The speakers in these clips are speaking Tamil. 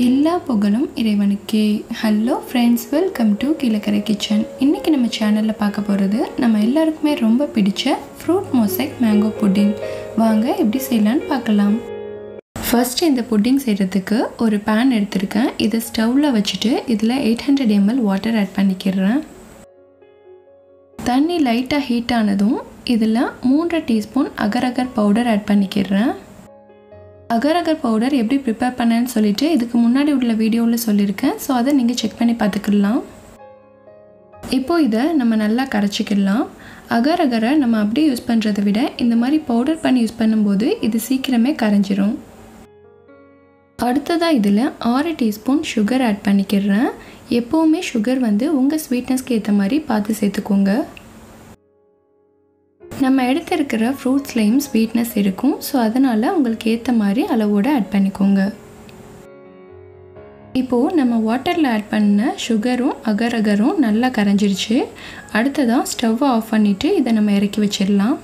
எல்லா புகழும் இறைவனுக்கே. Hello friends, welcome to Kilakarai kitchen. இன்றைக்கி நம்ம சேனலில் பார்க்க போகிறது நம்ம எல்லாருக்குமே ரொம்ப பிடிச்ச ஃப்ரூட் மொசைக் மேங்கோ புட்டிங். வாங்க எப்படி செய்யலான்னு பார்க்கலாம். ஃபர்ஸ்ட் இந்த புட்டிங் செய்கிறதுக்கு ஒரு பேன் எடுத்திருக்கேன். இதை ஸ்டவ்வில் வச்சுட்டு இதில் 800 ml வாட்டர் ஆட் பண்ணிக்கிறேன். தண்ணி லைட்டாக ஹீட் ஆனதும் இதில் 3 டீஸ்பூன் அகர் பவுடர் ஆட் பண்ணிக்கிறேன். அகர் பவுடர் எப்படி ப்ரிப்பேர் பண்ணேன்னு சொல்லிட்டு இதுக்கு முன்னாடி உள்ள வீடியோவில் சொல்லியிருக்கேன். ஸோ அதை நீங்கள் செக் பண்ணி பார்த்துக்கலாம். இப்போது இதை நம்ம நல்லா கரைச்சிக்கலாம். அகரை நம்ம அப்படியே யூஸ் பண்ணுறதை விட இந்த மாதிரி பவுடர் பண்ணி யூஸ் பண்ணும்போது இது சீக்கிரமே கரைஞ்சிரும். அடுத்ததாக இதில் 6 டீஸ்பூன் சுகர் ஆட் பண்ணிக்கிறேன். எப்போவுமே சுகர் உங்கள் ஸ்வீட்னஸ்க்கு ஏற்ற மாதிரி பார்த்து சேர்த்துக்கோங்க. நம்ம எடுத்திருக்கிற ஃப்ரூட்ஸ்லேயும் ஸ்வீட்னஸ் இருக்கும். ஸோ அதனால் உங்களுக்கு ஏற்ற மாதிரி அளவோடு ஆட் பண்ணிக்கோங்க. இப்போது நம்ம வாட்டரில் ஆட் பண்ண சுகரும் அகரும் நல்லா கரைஞ்சிருச்சு. அடுத்ததாக ஸ்டவ்வை ஆஃப் பண்ணிவிட்டு இதை நம்ம இறக்கி வச்சிடலாம்.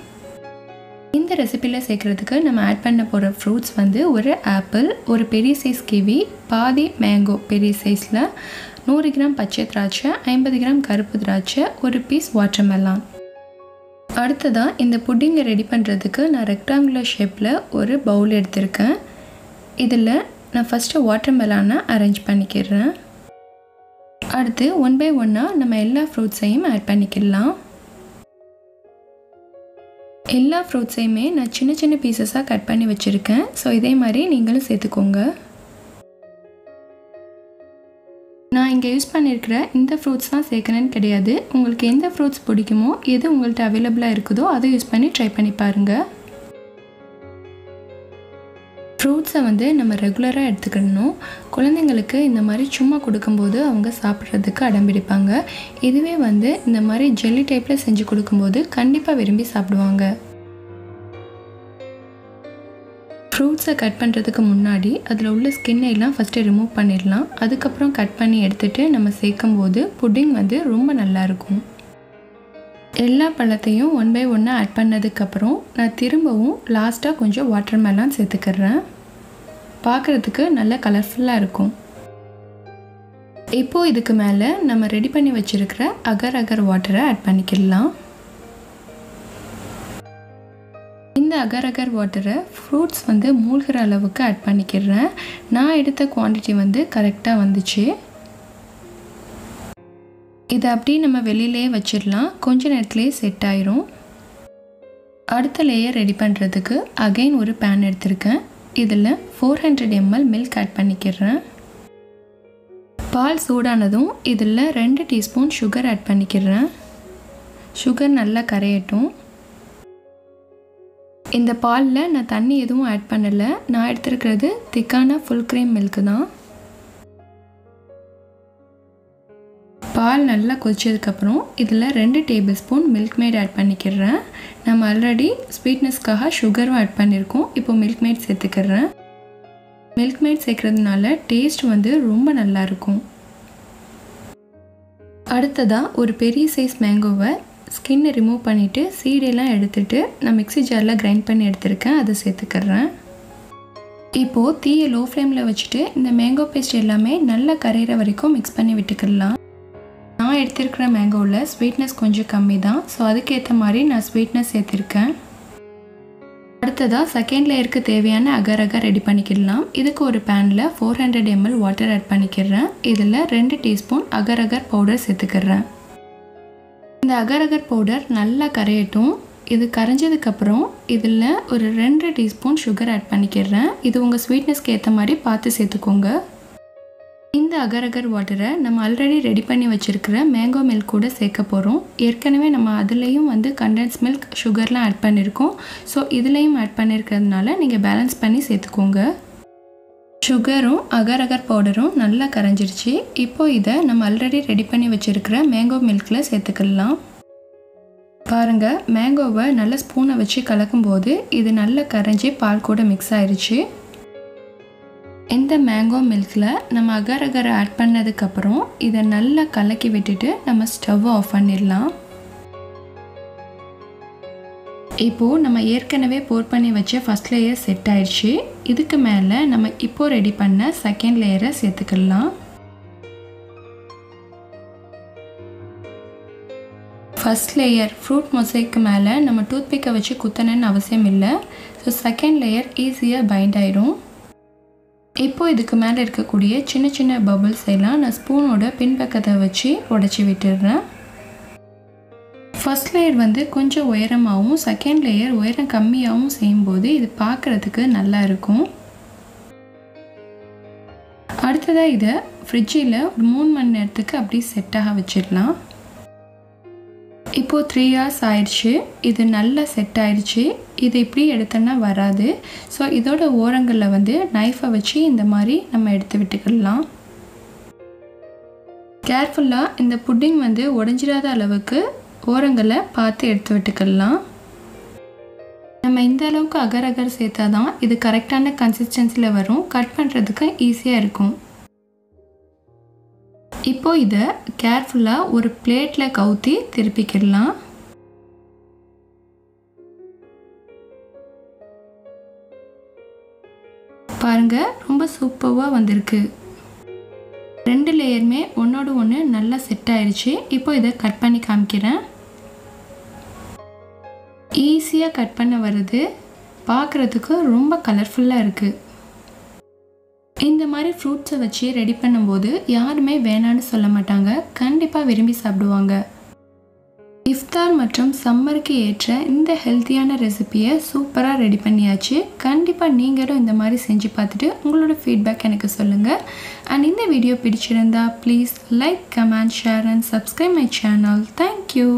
இந்த ரெசிபியில் சேர்க்குறதுக்கு நம்ம ஆட் பண்ண போகிற ஃப்ரூட்ஸ் ஒரு ஆப்பிள், ஒரு பெரிய சைஸ் கிவி, பாதி மேங்கோ பெரிய சைஸில், 100 கிராம் பச்சை திராட்சை, 50 கிராம் கருப்பு திராட்சை, ஒரு பீஸ் வாட்டர்மெலான். அடுத்ததாக இந்த புட்டிங்கை ரெடி பண்ணுறதுக்கு நான் ரெக்டாங்குலர் ஷேப்பில் ஒரு பவுல் எடுத்திருக்கேன். இதில் நான் ஃபஸ்ட்டு வாட்டர்மெலானை அரேஞ்ச் பண்ணிக்கிறேன். அடுத்து 1 by 1 நம்ம எல்லா ஃப்ரூட்ஸையும் ஆட் பண்ணிக்கலாம். எல்லா ஃப்ரூட்ஸையுமே நான் சின்ன சின்ன பீசஸாக கட் பண்ணி வச்சுருக்கேன். ஸோ இதே மாதிரி நீங்களும் சேர்த்துக்கோங்க. நான் இங்கே யூஸ் பண்ணியிருக்கிற இந்த ஃப்ரூட்ஸ் தான் சேர்க்கணுன்னு கிடையாது. உங்களுக்கு எந்த ஃப்ரூட்ஸ் பிடிக்குமோ, எது உங்கள்கிட்ட அவைலபிளாக இருக்குதோ அதை யூஸ் பண்ணி ட்ரை பண்ணி பாருங்கள். ஃப்ரூட்ஸை நம்ம ரெகுலராக எடுத்துக்கணும். குழந்தைங்களுக்கு இந்த மாதிரி சும்மா கொடுக்கும்போது அவங்க சாப்பிட்றதுக்கு அடம்பிடிப்பாங்க. இதுவே இந்த மாதிரி ஜெல்லி டைப்பில் செஞ்சு கொடுக்கும்போது கண்டிப்பாக விரும்பி சாப்பிடுவாங்க. ஃப்ரூட்ஸை கட் பண்ணுறதுக்கு முன்னாடி அதில் உள்ள ஸ்கின்னை எல்லாம் ஃபஸ்ட்டு ரிமூவ் பண்ணிடலாம். அதுக்கப்புறம் கட் பண்ணி எடுத்துகிட்டு நம்ம சேர்க்கும் போது புட்டிங் ரொம்ப நல்லாயிருக்கும். எல்லா பழத்தையும் 1 by 1 ஆட் பண்ணதுக்கப்புறம் நான் திரும்பவும் லாஸ்ட்டாக கொஞ்சம் வாட்டர்மெலான் சேர்த்துக்கிறேன். பார்க்குறதுக்கு நல்ல கலர்ஃபுல்லாக இருக்கும். இப்போது இதுக்கு மேலே நம்ம ரெடி பண்ணி வச்சுருக்கிற அகர் வாட்டரை ஆட் பண்ணிக்கலாம். இந்த அகர் வாட்டரை ஃப்ரூட்ஸ் மூழ்கிற அளவுக்கு ஆட் பண்ணிக்கிறேன். நான் எடுத்த குவான்டிட்டி கரெக்டாக வந்துச்சு. இதை அப்படியே நம்ம வெளியிலேயே வச்சிடலாம். கொஞ்ச நேரத்துலேயே செட் ஆயிரும். அடுத்த லேயர் ரெடி பண்ணுறதுக்கு அகைன் ஒரு பேன் எடுத்திருக்கேன். இதில் 400 ml மில்க் ஆட் பண்ணிக்கிறேன். பால் சூடானதும் இதில் 2 டீஸ்பூன் சுகர் ஆட் பண்ணிக்கிறேன். சுகர் நல்லா கரையட்டும். இந்த பாலில் நான் தண்ணி எதுவும் ஆட் பண்ணலை. நான் எடுத்துருக்கிறது திக்கான ஃபுல் க்ரீம் மில்க்கு தான். பால் நல்லா கொதிச்சதுக்கப்புறம் இதில் 2 tablespoon Milkmaid add பண்ணிக்கிறேன். நம்ம ஆல்ரெடி ஸ்வீட்னஸ்க்காக சுகரும் ஆட் பண்ணியிருக்கோம். இப்போது மில்க் மேட் சேர்த்துக்கிறேன். மில்க் மேட் சேர்க்குறதுனால டேஸ்ட் ரொம்ப நல்லாயிருக்கும். அடுத்ததாக ஒரு பெரிய சைஸ் மேங்கோவை ஸ்கின்னை ரிமூவ் பண்ணிவிட்டு சீடெல்லாம் எடுத்துகிட்டு நான் மிக்ஸி ஜாரில் கிரைண்ட் பண்ணி எடுத்துருக்கேன். அதை சேர்த்துக்கிறேன். இப்போது தீயை லோ ஃப்ளேமில் வச்சுட்டு இந்த மேங்கோ பேஸ்ட் எல்லாமே நல்லா கரையிற வரைக்கும் மிக்ஸ் பண்ணி விட்டுக்கலாம். நான் எடுத்திருக்கிற மேங்கோவில் ஸ்வீட்னஸ் கொஞ்சம் கம்மி தான். ஸோ அதுக்கேற்ற மாதிரி நான் ஸ்வீட்னஸ் சேர்த்துருக்கேன். அடுத்ததாக செகண்ட் லேயருக்கு தேவையான அகர் ரெடி பண்ணிக்கலாம். இதுக்கு ஒரு பேனில் 400 ml வாட்டர் ஆட் பண்ணிக்கிறேன். இதில் 2 டீஸ்பூன் அகர் பவுடர் சேர்த்துக்கிறேன். இந்த அகர் பவுடர் நல்லா கரையட்டும். இது கரைஞ்சதுக்கப்புறம் இதில் ஒரு 2 டீஸ்பூன் சுகர் ஆட் பண்ணிக்கிறேன். இது உங்கள் ஸ்வீட்னஸ்க்கு ஏற்ற மாதிரி பார்த்து சேர்த்துக்கோங்க. இந்த அகர் வாட்டரை நம்ம ஆல்ரெடி ரெடி பண்ணி வச்சுருக்கிற மேங்கோ மில்க் கூட சேர்க்க போகிறோம். ஏற்கனவே நம்ம அதுலேயும் கண்டென்ஸ் மில்க் சுகர்லாம் ஆட் பண்ணியிருக்கோம். ஸோ இதுலேயும் ஆட் பண்ணியிருக்கிறதுனால நீங்கள் பேலன்ஸ் பண்ணி சேர்த்துக்கோங்க. சுகரும் அகர் பவுடரும் நல்லா கரைஞ்சிருச்சு. இப்போது இதை நம்ம ஆல்ரெடி ரெடி பண்ணி வச்சுருக்கிற மேங்கோ மில்கில் சேர்த்துக்கலாம். பாருங்கள், மேங்கோவை நல்ல ஸ்பூனை வச்சு கலக்கும்போது இது நல்லா கரைஞ்சி பால் கூட மிக்ஸ் ஆயிடுச்சு. இந்த மேங்கோ மில்கில் நம்ம அகர் ஆட் பண்ணதுக்கப்புறம் இதை நல்லா கலக்கி விட்டுட்டு நம்ம ஸ்டவ்வை ஆஃப் பண்ணிடலாம். இப்போது நம்ம ஏற்கனவே போர் பண்ணி வச்ச ஃபஸ்ட் லேயர் செட் ஆயிடுச்சு. இதுக்கு மேலே நம்ம இப்போது ரெடி பண்ண செகண்ட் லேயரை சேர்த்துக்கலாம். ஃபஸ்ட் லேயர் ஃப்ரூட் மொசைக்கு மேலே நம்ம டூத்பிக்கை வச்சு குத்தணுன்னு அவசியம் இல்லை. ஸோ செகண்ட் லேயர் ஈஸியாக பைண்ட் ஆயிடும். இப்போது இதுக்கு மேலே இருக்கக்கூடிய சின்ன சின்ன பபுள்ஸ் எல்லாம் நான் ஸ்பூனோட பின்பக்கத்தை வச்சு உடச்சி விட்டுடுறேன். ஃபஸ்ட் லேயர் வந்து கொஞ்சம் உயரமாகவும் செகண்ட் லேயர் உயரம் கம்மியாகவும் செய்யும்போது இது பார்க்குறதுக்கு நல்லா இருக்கும். அடுத்ததாக இதை ஃப்ரிட்ஜில் ஒரு 3 மணி நேரத்துக்கு அப்படி செட்டாக வச்சிடலாம். இப்போது 3 hours ஆயிடுச்சு. இது நல்லா செட் ஆயிடுச்சு. இது இப்படி எடுத்தோன்னா வராது. ஸோ இதோட ஓரங்களில் வந்து நைஃபை வச்சு இந்த மாதிரி நம்ம எடுத்து விட்டுக்கலாம். கேர்ஃபுல்லாக இந்த புட்டிங் வந்து உடஞ்சிடாத அளவுக்கு ஓரங்களை பார்த்து எடுத்து விட்டுக்கலாம். நம்ம இந்த அளவுக்கு அகர் அகர் சேர்த்தா தான் இது கரெக்டான கன்சிஸ்டன்சியில் வரும். கட் பண்ணுறதுக்கு ஈஸியாக இருக்கும். இப்போ இதை கேர்ஃபுல்லாக ஒரு பிளேட்டில் கவுத்தி திருப்பிக்கிடலாம். பாருங்கள், ரொம்ப சூப்பராக வந்திருக்கு. 2 லேயருமே ஒன்றோடு ஒன்று நல்லா செட் ஆயிடுச்சு. இப்போ இதை கட் பண்ணி காமிக்கிறேன். ஈஸியாக கட் பண்ண வருது. பார்க்குறதுக்கு ரொம்ப கலர்ஃபுல்லாக இருக்குது. இந்த மாதிரி ஃப்ரூட்ஸை வச்சு ரெடி பண்ணும்போது யாருமே வேணான்னு சொல்ல மாட்டாங்க. கண்டிப்பாக விரும்பி சாப்பிடுவாங்க. இஃப்தார் மற்றும் சம்மருக்கு ஏற்ற இந்த ஹெல்த்தியான ரெசிபியை சூப்பராக ரெடி பண்ணியாச்சு. கண்டிப்பாக நீங்களும் இந்த மாதிரி செஞ்சு பார்த்துட்டு உங்களோட ஃபீட்பேக் எனக்கு சொல்லுங்கள். அண்ட் இந்த வீடியோ பிடிச்சிருந்தா please like, comment, share and subscribe my channel. Thank you.